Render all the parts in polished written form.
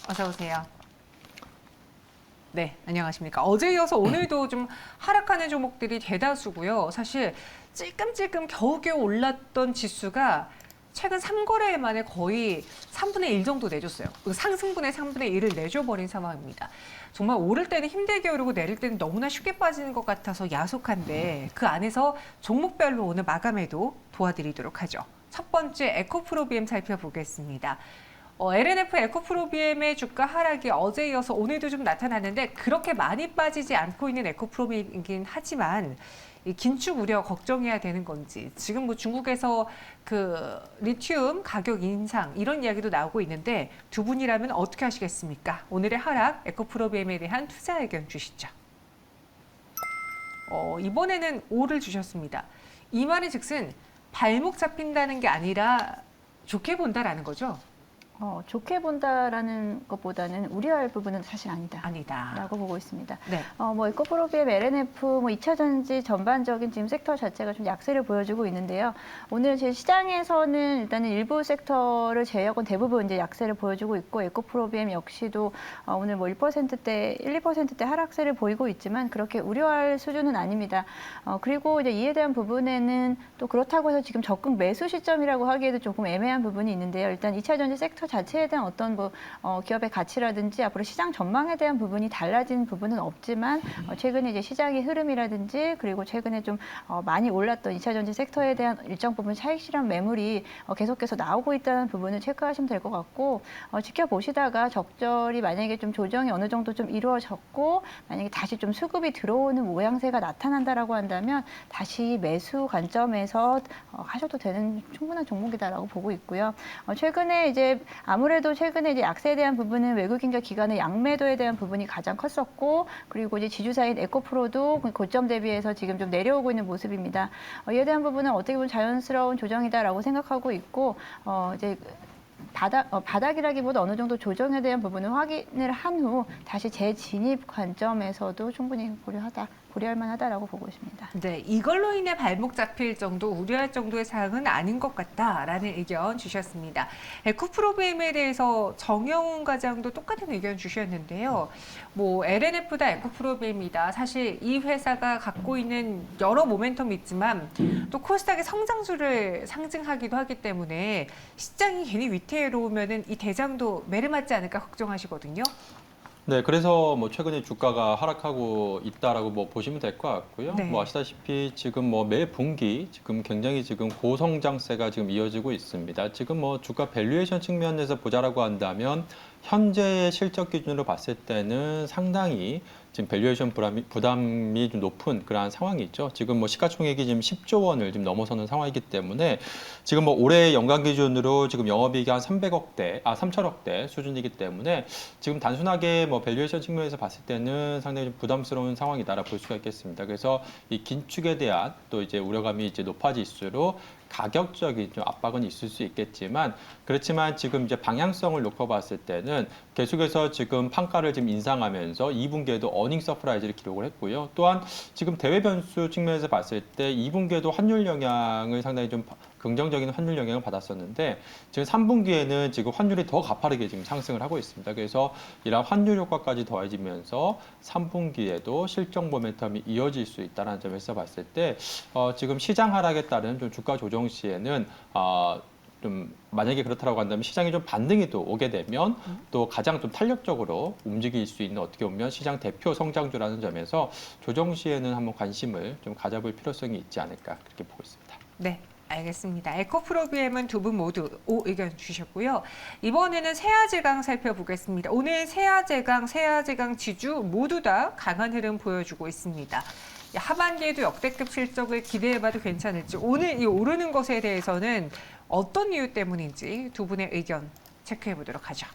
어서 오세요. 네, 안녕하십니까. 어제 이어서 오늘도 좀 하락하는 종목들이 대다수고요. 사실 찔끔찔끔 겨우겨우 올랐던 지수가 최근 3거래일 만에 거의 3분의 1 정도 내줬어요. 상승분의 3분의 1을 내줘버린 상황입니다. 정말 오를 때는 힘들게 오르고 내릴 때는 너무나 쉽게 빠지는 것 같아서 야속한데 그 안에서 종목별로 오늘 마감해도 도와드리도록 하죠. 첫 번째 에코프로비엠 살펴보겠습니다. LNF 에코프로비엠의 주가 하락이 어제 이어서 오늘도 좀 나타났는데 그렇게 많이 빠지지 않고 있는 에코프로비엠이긴 하지만 이 긴축 우려 걱정해야 되는 건지 지금 뭐 중국에서 그 리튬 가격 인상 이런 이야기도 나오고 있는데 두 분이라면 어떻게 하시겠습니까? 오늘의 하락 에코프로비엠에 대한 투자 의견 주시죠. 이번에는 5를 주셨습니다. 이 말은 즉슨 발목 잡힌다는 게 아니라 좋게 본다라는 거죠? 좋게 본다라는 것보다는 우려할 부분은 사실 아니다. 아니다. 라고 보고 있습니다. 네. 에코프로비엠, LNF, 2차 전지 전반적인 지금 섹터 자체가 좀 약세를 보여주고 있는데요. 오늘 제 시장에서는 일단은 일부 섹터를 제외하고 대부분 이제 약세를 보여주고 있고, 에코프로비엠 역시도 오늘 1%대, 1, 2%대 하락세를 보이고 있지만 그렇게 우려할 수준은 아닙니다. 그리고 이제 이에 대한 부분에는 또 그렇다고 해서 지금 적극 매수 시점이라고 하기에도 조금 애매한 부분이 있는데요. 일단 2차 전지 섹터 자체에 대한 어떤 기업의 가치라든지 앞으로 시장 전망에 대한 부분이 달라진 부분은 없지만 최근에 이제 시장의 흐름이라든지 그리고 최근에 좀 많이 올랐던 2차 전지 섹터에 대한 일정 부분 차익 실현 매물이 계속해서 나오고 있다는 부분을 체크하시면 될 것 같고 지켜보시다가 적절히 만약에 좀 조정이 어느 정도 좀 이루어졌고 만약에 다시 좀 수급이 들어오는 모양새가 나타난다라고 한다면 다시 매수 관점에서 하셔도 되는 충분한 종목이다라고 보고 있고요. 최근에 이제 아무래도 최근에 이제 약세에 대한 부분은 외국인과 기관의 양매도에 대한 부분이 가장 컸었고 그리고 이제 지주사인 에코프로도 고점 대비해서 지금 좀 내려오고 있는 모습입니다. 이에 대한 부분은 어떻게 보면 자연스러운 조정이다라고 생각하고 있고 이제 바닥이라기보다 어느 정도 조정에 대한 부분을 확인을 한 후 다시 재진입 관점에서도 충분히 고려할 만하다라고 보고 있습니다. 네, 이걸로 인해 발목 잡힐 정도, 우려할 정도의 사항은 아닌 것 같다라는 의견 주셨습니다. 에코프로비엠에 대해서 정영훈 과장도 똑같은 의견 주셨는데요. 뭐 LNF다 에코프로비엠이다. 사실 이 회사가 갖고 있는 여러 모멘텀이 있지만 또 코스닥의 성장수를 상징하기도 하기 때문에 시장이 괜히 위태로우면은 이 대장도 매를 맞지 않을까 걱정하시거든요. 네, 그래서 뭐 최근에 주가가 하락하고 있다라고 뭐 보시면 될 것 같고요. 네. 뭐 아시다시피 지금 뭐 매 분기 지금 굉장히 지금 고성장세가 지금 이어지고 있습니다. 지금 뭐 주가 밸류에이션 측면에서 보자라고 한다면 현재의 실적 기준으로 봤을 때는 상당히 지금 밸류에이션 부담이 좀 높은 그러한 상황이 있죠. 지금 뭐 시가총액이 지금 10조 원을 지금 넘어서는 상황이기 때문에 지금 뭐 올해 연간 기준으로 지금 영업이익이 한 3천억대 수준이기 때문에 지금 단순하게 뭐 밸류에이션 측면에서 봤을 때는 상당히 좀 부담스러운 상황이다라고 볼 수가 있겠습니다. 그래서 이 긴축에 대한 또 이제 우려감이 이제 높아질수록 가격적인 좀 압박은 있을 수 있겠지만 그렇지만 지금 이제 방향성을 놓고 봤을 때는 계속해서 지금 판가를 지금 인상하면서 2분기에도 어닝 서프라이즈를 기록을 했고요. 또한 지금 대외 변수 측면에서 봤을 때 2분기에도 환율 영향을 상당히 좀 긍정적인 환율 영향을 받았었는데 지금 3분기에는 지금 환율이 더 가파르게 지금 상승을 하고 있습니다. 그래서 이런 환율 효과까지 더해지면서 3분기에도 실적 모멘텀이 이어질 수 있다는 점에서 봤을 때 지금 시장 하락에 따른 좀 주가 조정 시에는 좀 만약에 그렇다고 한다면 시장이 좀 반등이 또 오게 되면 또 가장 좀 탄력적으로 움직일 수 있는 어떻게 보면 시장 대표 성장주라는 점에서 조정 시에는 한번 관심을 좀 가져볼 필요성이 있지 않을까 그렇게 보고 있습니다. 네. 알겠습니다. 에코프로비엠은 두 분 모두 5 의견 주셨고요. 이번에는 세아제강 살펴보겠습니다. 오늘 세아제강 지주 모두 다 강한 흐름 보여주고 있습니다. 하반기에도 역대급 실적을 기대해봐도 괜찮을지 오늘 이 오르는 것에 대해서는 어떤 이유 때문인지 두 분의 의견 체크해보도록 하죠.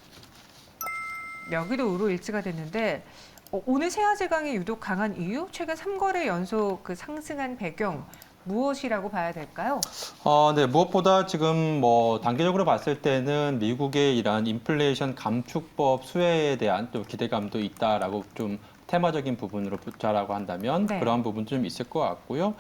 여기도 우로 일치가 됐는데 오늘 세아제강이 유독 강한 이유? 최근 3거래 연속 그 상승한 배경 무엇이라고 봐야 될까요? 네, 무엇보다 지금 뭐 단기적으로 봤을 때는 미국의 이러한 인플레이션 감축법 수혜에 대한 또 기대감도 있다라고 좀 테마적인 부분으로 보자라고 한다면 네. 그러한 부분도 좀 있을 것 같고요.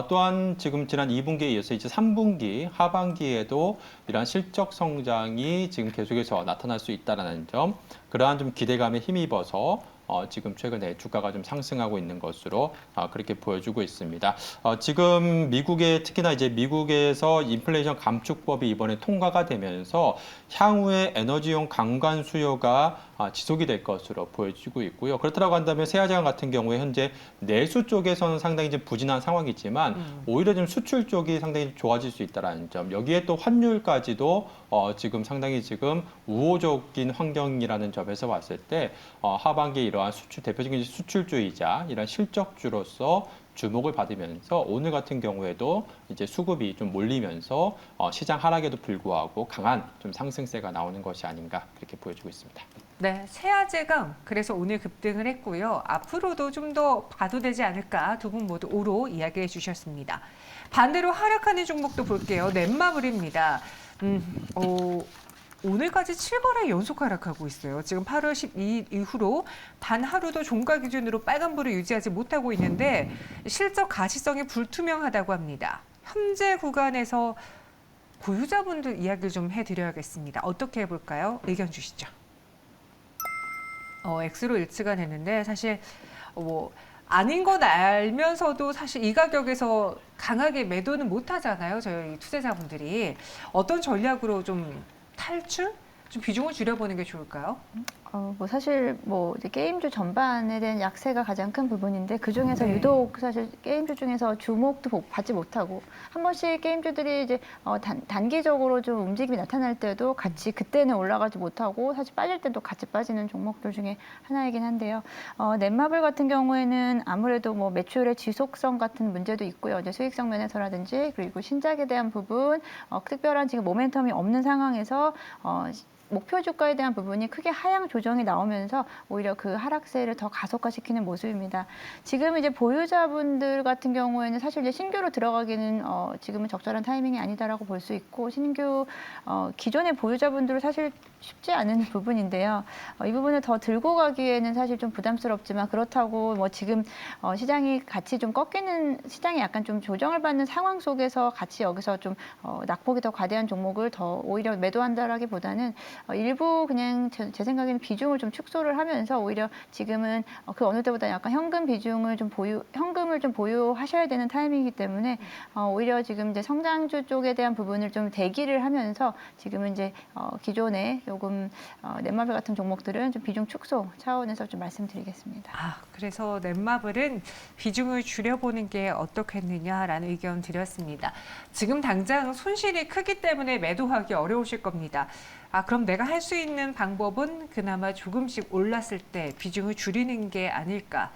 또한 지금 지난 2분기에 이어서 이제 3분기 하반기에도 이러한 실적 성장이 지금 계속해서 나타날 수 있다는 점, 그러한 좀 기대감에 힘입어서 지금 최근에 주가가 좀 상승하고 있는 것으로 그렇게 보여주고 있습니다. 지금 미국의 특히나 이제 미국에서 인플레이션 감축법이 이번에 통과가 되면서 향후에 에너지용 강관 수요가 지속이 될 것으로 보여지고 있고요. 그렇다고 한다면 세아제강 같은 경우에 현재 내수 쪽에서는 상당히 좀 부진한 상황이지만 오히려 좀 수출 쪽이 상당히 좋아질 수 있다는 점. 여기에 또 환율까지도 지금 상당히 지금 우호적인 환경이라는 점에서 봤을 때 하반기에 이러한 대표적인 수출주이자 이런 실적주로서 주목을 받으면서 오늘 같은 경우에도 이제 수급이 좀 몰리면서 시장 하락에도 불구하고 강한 좀 상승세가 나오는 것이 아닌가 그렇게 보여지고 있습니다. 네, 세아제강 그래서 오늘 급등을 했고요. 앞으로도 좀 더 봐도 되지 않을까 두 분 모두 오로 이야기해 주셨습니다. 반대로 하락하는 종목도 볼게요. 넷마블입니다. 오늘까지 7거래 연속 하락하고 있어요. 지금 8월 12일 이후로 단 하루도 종가 기준으로 빨간불을 유지하지 못하고 있는데 실적 가시성이 불투명하다고 합니다. 현재 구간에서 보유자분들 이야기를 좀 해드려야겠습니다. 어떻게 해볼까요? 의견 주시죠. X로 일치가 되는데 사실 아닌 건 알면서도 사실 이 가격에서 강하게 매도는 못 하잖아요. 저희 투자자분들이. 어떤 전략으로 좀 탈출? 좀 비중을 줄여보는 게 좋을까요? 사실 이제 게임주 전반에 대한 약세가 가장 큰 부분인데 그 중에서 네. 유독 사실 게임주 중에서 주목도 받지 못하고 한 번씩 게임주들이 이제 단기적으로 좀 움직임이 나타날 때도 같이 그때는 올라가지 못하고 사실 빠질 때도 같이 빠지는 종목들 중에 하나이긴 한데요. 넷마블 같은 경우에는 아무래도 매출의 지속성 같은 문제도 있고요. 이제 수익성 면에서라든지 그리고 신작에 대한 부분, 특별한 지금 모멘텀이 없는 상황에서 목표 주가에 대한 부분이 크게 하향 조정이 나오면서 오히려 그 하락세를 더 가속화시키는 모습입니다. 지금 이제 보유자분들 같은 경우에는 사실 이제 신규로 들어가기는 지금은 적절한 타이밍이 아니다라고 볼 수 있고 신규 기존의 보유자분들은 사실 쉽지 않은 부분인데요. 이 부분을 더 들고 가기에는 사실 좀 부담스럽지만 그렇다고 지금 시장이 같이 좀 꺾이는 시장이 약간 좀 조정을 받는 상황 속에서 같이 여기서 좀 낙폭이 더 과대한 종목을 더 오히려 매도한다라기보다는 일부 그냥 제 생각에는 비중을 좀 축소를 하면서 오히려 지금은 그 어느 때보다 약간 현금을 좀 보유하셔야 되는 타이밍이기 때문에 오히려 지금 이제 성장주 쪽에 대한 부분을 좀 대기를 하면서 지금은 이제 기존에 조금 넷마블 같은 종목들은 좀 비중 축소 차원에서 좀 말씀드리겠습니다. 그래서 넷마블은 비중을 줄여보는 게 어떻겠느냐라는 의견 드렸습니다. 지금 당장 손실이 크기 때문에 매도하기 어려우실 겁니다. 그럼 내가 할 수 있는 방법은 그나마 조금씩 올랐을 때 비중을 줄이는 게 아닐까.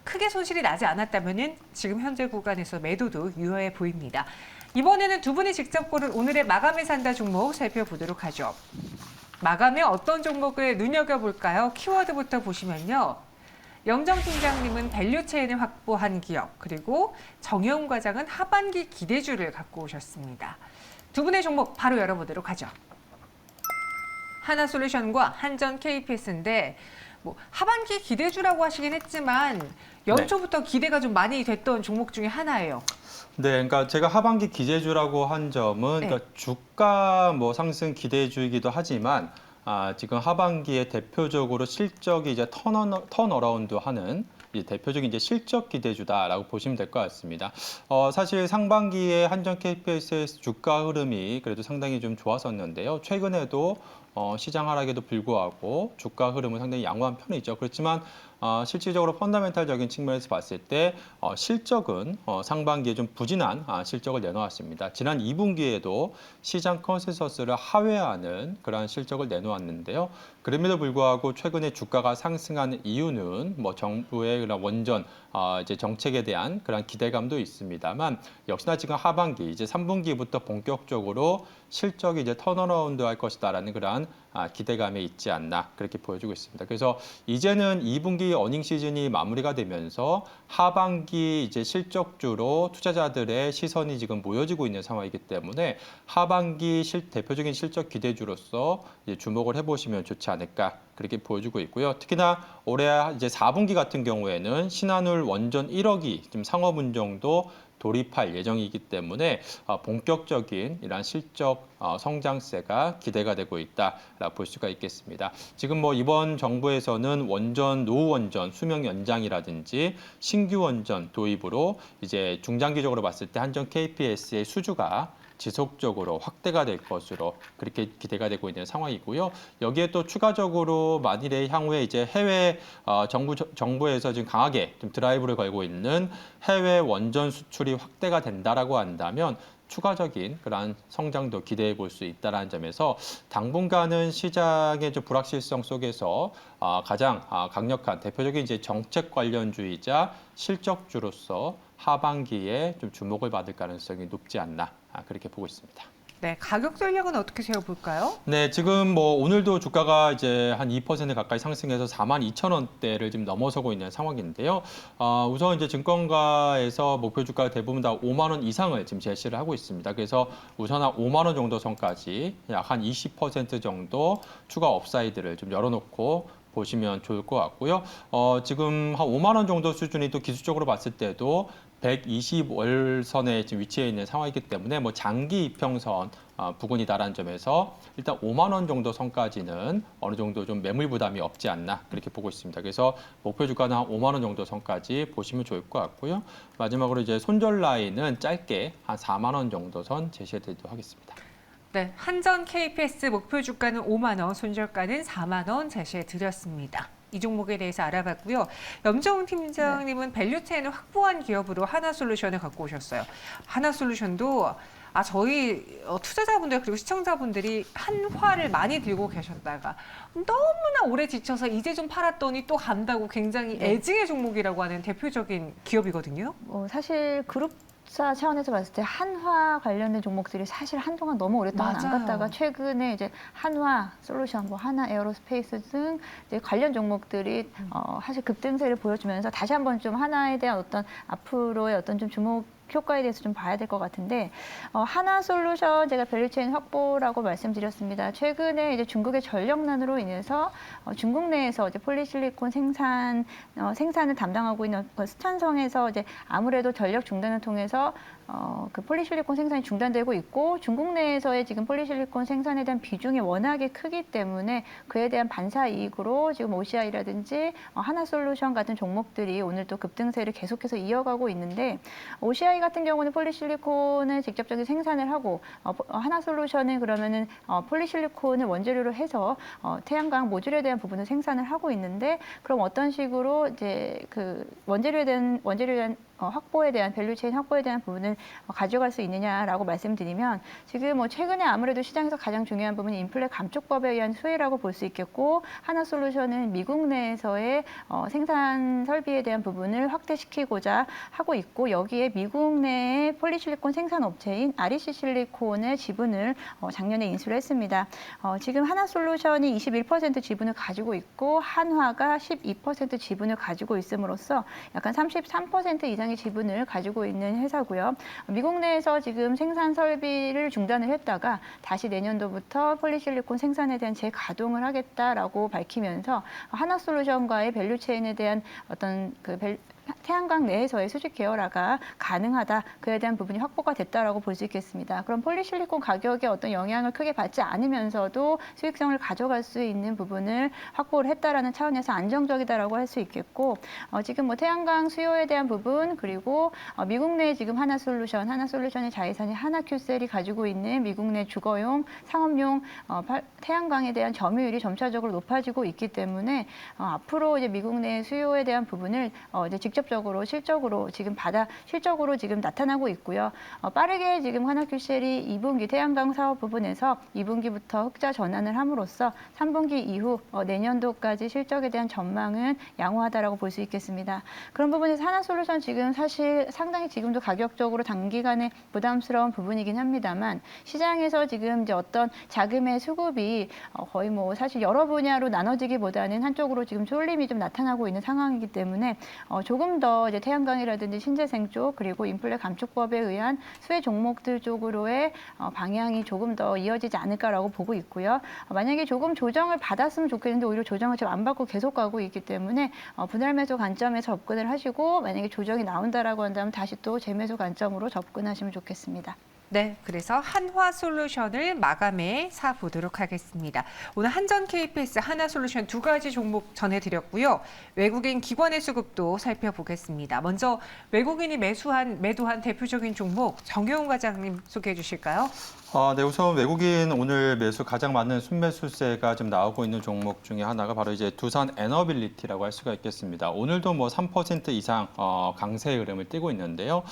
크게 손실이 나지 않았다면 지금 현재 구간에서 매도도 유효해 보입니다. 이번에는 두 분이 직접 고른 오늘의 마감에 산다 종목 살펴보도록 하죠. 마감에 어떤 종목을 눈여겨볼까요? 키워드부터 보시면요. 영정 팀장님은 밸류 체인을 확보한 기업, 그리고 정혜웅 과장은 하반기 기대주를 갖고 오셨습니다. 두 분의 종목 바로 열어보도록 하죠. 하나솔루션과 한전 KPS인데 하반기 기대주라고 하시긴 했지만 연초부터 기대가 좀 많이 됐던 종목 중에 하나예요. 네, 그러니까 제가 하반기 기대주라고 한 점은 네. 그러니까 주가 상승 기대주이기도 하지만 지금 하반기에 대표적으로 실적이 이제 턴어라운드 하는 대표적인 이제 실적 기대주다라고 보시면 될 것 같습니다. 사실 상반기에 한전 KPS의 주가 흐름이 그래도 상당히 좀 좋았었는데요. 최근에도 시장 하락에도 불구하고 주가 흐름은 상당히 양호한 편이죠. 그렇지만 실질적으로 펀더멘탈적인 측면에서 봤을 때 실적은 상반기에 좀 부진한 실적을 내놓았습니다. 지난 2분기에도 시장 컨센서스를 하회하는 그러한 실적을 내놓았는데요. 그럼에도 불구하고 최근에 주가가 상승하는 이유는 정부의 그런 원전 이제 정책에 대한 그런 기대감도 있습니다만 역시나 지금 하반기 이제 3분기부터 본격적으로 실적이 이제 턴어라운드 할 것이다라는 그러한 대한 기대감에 있지 않나 그렇게 보여주고 있습니다. 그래서 이제는 2분기 어닝 시즌이 마무리가 되면서 하반기 이제 실적주로 투자자들의 시선이 지금 모여지고 있는 상황이기 때문에 하반기 대표적인 실적 기대주로서 이제 주목을 해보시면 좋지 않을까 그렇게 보여주고 있고요. 특히나 올해 이제 4분기 같은 경우에는 신한울 원전 1억이 지금 상업운정도 돌입할 예정이기 때문에 본격적인 이러한 실적 성장세가 기대가 되고 있다라고 볼 수가 있겠습니다. 지금 뭐 이번 정부에서는 원전, 노후 원전 수명 연장이라든지 신규 원전 도입으로 이제 중장기적으로 봤을 때 한전 KPS의 수주가 지속적으로 확대가 될 것으로 그렇게 기대가 되고 있는 상황이고요. 여기에 또 추가적으로 만일에 향후에 이제 해외 정부에서 지금 강하게 좀 드라이브를 걸고 있는 해외 원전 수출이 확대가 된다라고 한다면 추가적인 그러한 성장도 기대해 볼 수 있다는 점에서 당분간은 시장의 좀 불확실성 속에서 가장 강력한 대표적인 이제 정책 관련주이자 실적주로서 하반기에 좀 주목을 받을 가능성이 높지 않나 그렇게 보고 있습니다. 네, 가격 전략은 어떻게 세워볼까요? 네, 지금 뭐 오늘도 주가가 이제 한 2% 가까이 상승해서 42,000원대를 지금 넘어서고 있는 상황인데요. 우선 이제 증권가에서 목표 주가 대부분 다 5만 원 이상을 지금 제시를 하고 있습니다. 그래서 우선 한 5만 원 정도 선까지 약 한 20% 정도 추가 업사이드를 좀 열어놓고 보시면 좋을 것 같고요. 지금 한 5만 원 정도 수준이 또 기술적으로 봤을 때도 120월선에 지금 위치해 있는 상황이기 때문에 뭐 장기 이평선 부근이다라는 점에서 일단 5만 원 정도 선까지는 어느 정도 좀 매물 부담이 없지 않나 그렇게 보고 있습니다. 그래서 목표 주가는 한 5만 원 정도 선까지 보시면 좋을 것 같고요. 마지막으로 이제 손절 라인은 짧게 한 4만 원 정도 선 제시해 드리도록 하겠습니다. 네, 한전 KPS 목표 주가는 5만 원, 손절가는 4만 원 제시해 드렸습니다. 이 종목에 대해서 알아봤고요. 염정훈 팀장님은 밸류체인을 확보한 기업으로 하나솔루션을 갖고 오셨어요. 하나솔루션도 저희 투자자분들 그리고 시청자분들이 한화를 많이 들고 계셨다가 너무나 오래 지쳐서 이제 좀 팔았더니 또 간다고 굉장히 애증의 종목이라고 하는 대표적인 기업이거든요. 사실 그룹사 차원에서 봤을 때 한화 관련된 종목들이 사실 한동안 너무 오랫동안 안 맞아요. 갔다가 최근에 이제 한화 솔루션, 뭐 하나 에어로스페이스 등 이제 관련 종목들이 사실 급등세를 보여주면서 다시 한번 좀 하나에 대한 어떤 앞으로의 어떤 좀 주목 효과에 대해서 좀 봐야 될 것 같은데 하나솔루션 제가 밸류체인 확보라고 말씀드렸습니다. 최근에 이제 중국의 전력난으로 인해서 중국 내에서 이제 폴리실리콘 생산을 담당하고 있는 스촨성에서 이제 아무래도 전력 중단을 통해서 그 폴리실리콘 생산이 중단되고 있고 중국 내에서의 지금 폴리실리콘 생산에 대한 비중이 워낙에 크기 때문에 그에 대한 반사 이익으로 지금 OCI라든지 하나솔루션 같은 종목들이 오늘 또 급등세를 계속해서 이어가고 있는데 OCI 같은 경우는 폴리실리콘을 직접적인 생산을 하고 하나솔루션은 그러면은 폴리실리콘을 원재료로 해서 태양광 모듈에 대한 부분을 생산을 하고 있는데 그럼 어떤 식으로 이제 그 원재료에 대한 확보에 대한 밸류체인 확보에 대한 부분을 가져갈 수 있느냐라고 말씀드리면 지금 최근에 아무래도 시장에서 가장 중요한 부분이 인플레 감축법에 의한 수혜라고 볼 수 있겠고 하나솔루션은 미국 내에서의 생산 설비에 대한 부분을 확대시키고자 하고 있고 여기에 미국 내의 폴리실리콘 생산 업체인 REC 실리콘의 지분을 작년에 인수를 했습니다. 지금 하나솔루션이 21% 지분을 가지고 있고 한화가 12% 지분을 가지고 있음으로써 약간 33% 이상의 지분을 가지고 있는 회사고요. 미국 내에서 지금 생산 설비를 중단을 했다가 다시 내년도부터 폴리실리콘 생산에 대한 재가동을 하겠다라고 밝히면서 하나솔루션과의 밸류체인에 대한 어떤 태양광 내에서의 수직 계열화가 가능하다. 그에 대한 부분이 확보가 됐다라고 볼 수 있겠습니다. 그럼 폴리실리콘 가격에 어떤 영향을 크게 받지 않으면서도 수익성을 가져갈 수 있는 부분을 확보를 했다라는 차원에서 안정적이다라고 할 수 있겠고 지금 태양광 수요에 대한 부분 그리고 미국 내 지금 하나솔루션의 자회사인 하나큐셀이 가지고 있는 미국 내 주거용, 상업용 태양광에 대한 점유율이 점차적으로 높아지고 있기 때문에 앞으로 이제 미국 내 수요에 대한 부분을 이제 직접적으로 실적으로 실적으로 지금 나타나고 있고요. 빠르게 지금 한화큐셀이 2분기 태양광 사업 부분에서 2분기부터 흑자 전환을 함으로써 3분기 이후 내년도까지 실적에 대한 전망은 양호하다라고 볼 수 있겠습니다. 그런 부분에서 하나솔루션 지금 사실 상당히 지금도 가격적으로 단기간에 부담스러운 부분이긴 합니다만 시장에서 지금 이제 어떤 자금의 수급이 거의 뭐 사실 여러 분야로 나눠지기보다는 한쪽으로 지금 쏠림이 좀 나타나고 있는 상황이기 때문에 조금 더 이제 태양광이라든지 신재생 쪽 그리고 인플레 감축법에 의한 수혜 종목들 쪽으로의 방향이 조금 더 이어지지 않을까라고 보고 있고요. 만약에 조금 조정을 받았으면 좋겠는데 오히려 조정을 지금 안 받고 계속 가고 있기 때문에 분할 매수 관점에서 접근을 하시고 만약에 조정이 나온다라고 한다면 다시 또 재매수 관점으로 접근하시면 좋겠습니다. 네, 그래서 한화솔루션을 마감해 사보도록 하겠습니다. 오늘 한전 KPS 하나솔루션 두 가지 종목 전해드렸고요. 외국인 기관의 수급도 살펴보겠습니다. 먼저 외국인이 매도한 대표적인 종목 정효훈 과장님 소개해 주실까요? 네, 우선 외국인 오늘 매수 가장 많은 순매수세가 좀 나오고 있는 종목 중에 하나가 바로 이제 두산 에너빌리티라고 할 수가 있겠습니다. 오늘도 뭐 3% 이상 강세의 흐름을 띠고 있는데요.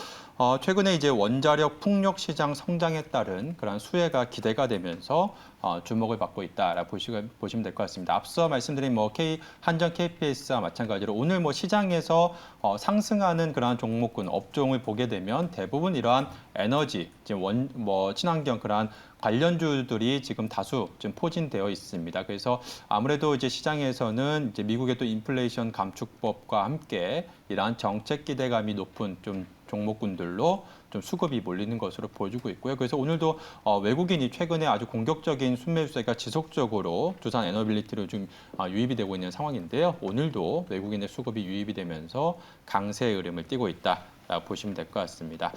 최근에 이제 원자력 풍력 시장 성장에 따른 그런 수혜가 기대가 되면서 주목을 받고 있다라고 보시면 될 것 같습니다. 앞서 말씀드린 뭐 한전 KPS와 마찬가지로 오늘 뭐 시장에서 상승하는 그러한 종목군 업종을 보게 되면 대부분 이러한 에너지, 지금 친환경 그러한 관련주들이 지금 다수 좀 포진되어 있습니다. 그래서 아무래도 이제 시장에서는 이제 미국의 또 인플레이션 감축법과 함께 이러한 정책 기대감이 높은 좀 종목군들로 좀 수급이 몰리는 것으로 보여주고 있고요. 그래서 오늘도 외국인이 최근에 아주 공격적인 순매수세가 지속적으로 두산 에너빌리티로 좀 유입이 되고 있는 상황인데요. 오늘도 외국인의 수급이 유입이 되면서 강세의 흐름을 띠고 있다. 보시면 될 것 같습니다.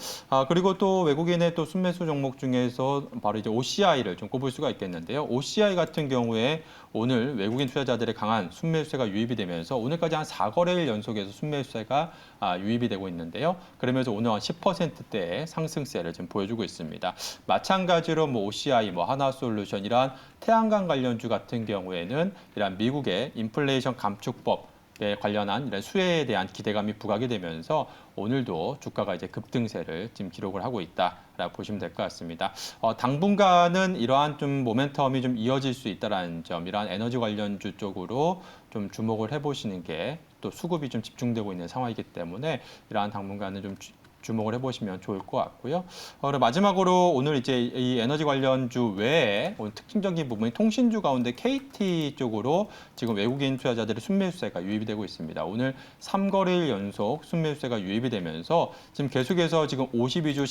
그리고 또 외국인의 또 순매수 종목 중에서 바로 이제 OCI를 좀 꼽을 수가 있겠는데요. OCI 같은 경우에 오늘 외국인 투자자들의 강한 순매수세가 유입이 되면서 오늘까지 한 4거래일 연속해서 순매수세가 유입이 되고 있는데요. 그러면서 오늘 한 10%대의 상승세를 지금 보여주고 있습니다. 마찬가지로 뭐 OCI, 뭐 하나솔루션 이러한 태양광 관련주 같은 경우에는 이러한 미국의 인플레이션 감축법 관련한 이런 수혜에 대한 기대감이 부각이 되면서 오늘도 주가가 이제 급등세를 지금 기록을 하고 있다라고 보시면 될 것 같습니다. 당분간은 이러한 좀 모멘텀이 좀 이어질 수 있다라는 점, 이러한 에너지 관련주 쪽으로 좀 주목을 해보시는 게 또 수급이 좀 집중되고 있는 상황이기 때문에 이러한 당분간은 좀 주목을 해보시면 좋을 것 같고요. 그리고 마지막으로 오늘 이제 이 에너지 관련주 외에 오늘 특징적인 부분이 통신주 가운데 KT 쪽으로 지금 외국인 투자자들의 순매수세가 유입이 되고 있습니다. 오늘 3거래일 연속 순매수세가 유입이 되면서 지금 계속해서 지금 52주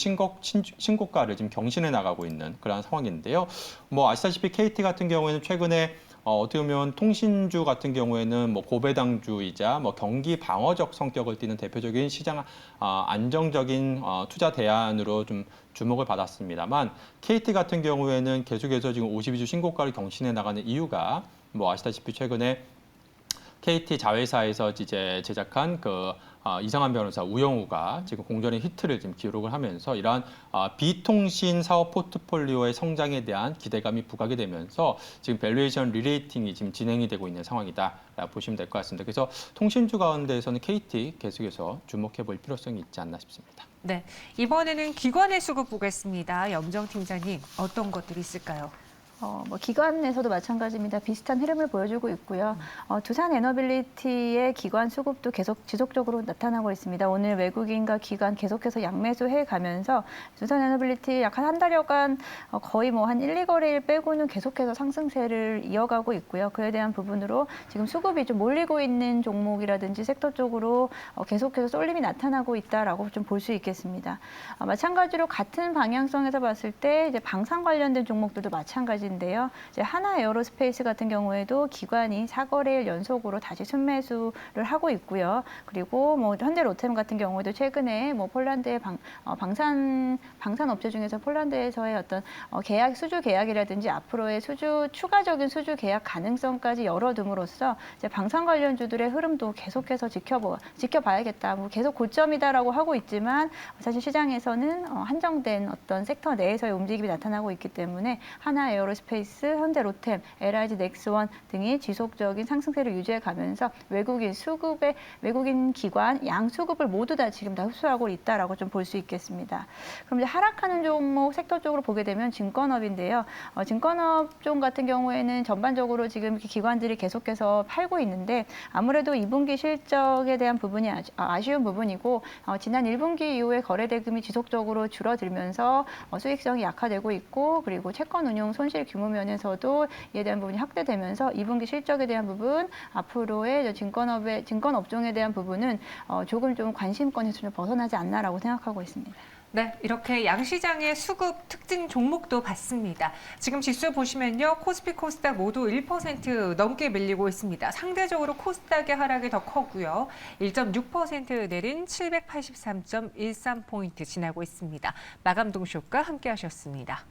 신고가를 지금 경신해 나가고 있는 그런 상황인데요. 뭐 아시다시피 KT 같은 경우에는 최근에 어떻게 보면 통신주 같은 경우에는 뭐 고배당주이자 뭐 경기 방어적 성격을 띠는 대표적인 시장 안정적인 투자 대안으로 좀 주목을 받았습니다만 KT 같은 경우에는 계속해서 지금 52주 신고가를 경신해 나가는 이유가 뭐 아시다시피 최근에 KT 자회사에서 이제 제작한 이상한 변호사 우영우가 지금 공전의 히트를 지금 기록을 하면서 이러한 비통신 사업 포트폴리오의 성장에 대한 기대감이 부각이 되면서 지금 밸류에이션 리레이팅이 지금 진행이 되고 있는 상황이다라고 보시면 될 것 같습니다. 그래서 통신주 가운데에서는 KT 계속해서 주목해 볼 필요성이 있지 않나 싶습니다. 네, 이번에는 기관의 수급 보겠습니다. 염정 팀장님, 어떤 것들이 있을까요? 뭐 기관에서도 마찬가지입니다. 비슷한 흐름을 보여주고 있고요. 두산 에너빌리티의 기관 수급도 계속 지속적으로 나타나고 있습니다. 오늘 외국인과 기관 계속해서 양매수해 가면서 두산 에너빌리티 약 한 달여간 거의 뭐 한 1, 2거래일 빼고는 계속해서 상승세를 이어가고 있고요. 그에 대한 부분으로 지금 수급이 좀 몰리고 있는 종목이라든지 섹터 쪽으로 계속해서 쏠림이 나타나고 있다라고 좀 볼 수 있겠습니다. 마찬가지로 같은 방향성에서 봤을 때 이제 방산 관련된 종목들도 마찬가지인데요. 이제 하나 에어로스페이스 같은 경우에도 기관이 4거래일 연속으로 다시 순매수를 하고 있고요. 그리고 뭐 현대로템 같은 경우에도 최근에 뭐 폴란드의 방산 업체 중에서 폴란드에서의 어떤 수주 계약이라든지 앞으로의 추가적인 수주 계약 가능성까지 열어둠으로써 이제 방산 관련주들의 흐름도 계속해서 지켜봐야겠다. 뭐 계속 고점이다라고 하고 있지만 사실 시장에서는 한정된 어떤 섹터 내에서의 움직임이 나타나고 있기 때문에 하나 에어로 에어스페이스, 현대로템, LIG 넥스원 등이 지속적인 상승세를 유지해가면서 외국인 기관 양 수급을 모두 다 지금 다 흡수하고 있다라고 좀 볼 수 있겠습니다. 그럼 이제 하락하는 종목 섹터 쪽으로 보게 되면 증권업인데요. 증권업종 같은 경우에는 전반적으로 지금 이렇게 기관들이 계속해서 팔고 있는데 아무래도 2분기 실적에 대한 부분이 아쉬운 부분이고 지난 1분기 이후에 거래 대금이 지속적으로 줄어들면서 수익성이 약화되고 있고 그리고 채권 운용 손실 규모 면에서도 이에 대한 부분이 확대되면서 2분기 실적에 대한 부분 앞으로의 증권 업종에 대한 부분은 조금 좀 관심권에서 좀 벗어나지 않나라고 생각하고 있습니다. 네, 이렇게 양시장의 수급 특징 종목도 봤습니다. 지금 지수 보시면요. 코스피, 코스닥 모두 1% 넘게 밀리고 있습니다. 상대적으로 코스닥의 하락이 더 커고요. 1.6% 내린 783.13포인트 지나고 있습니다. 마감 동쇼과 함께 하셨습니다.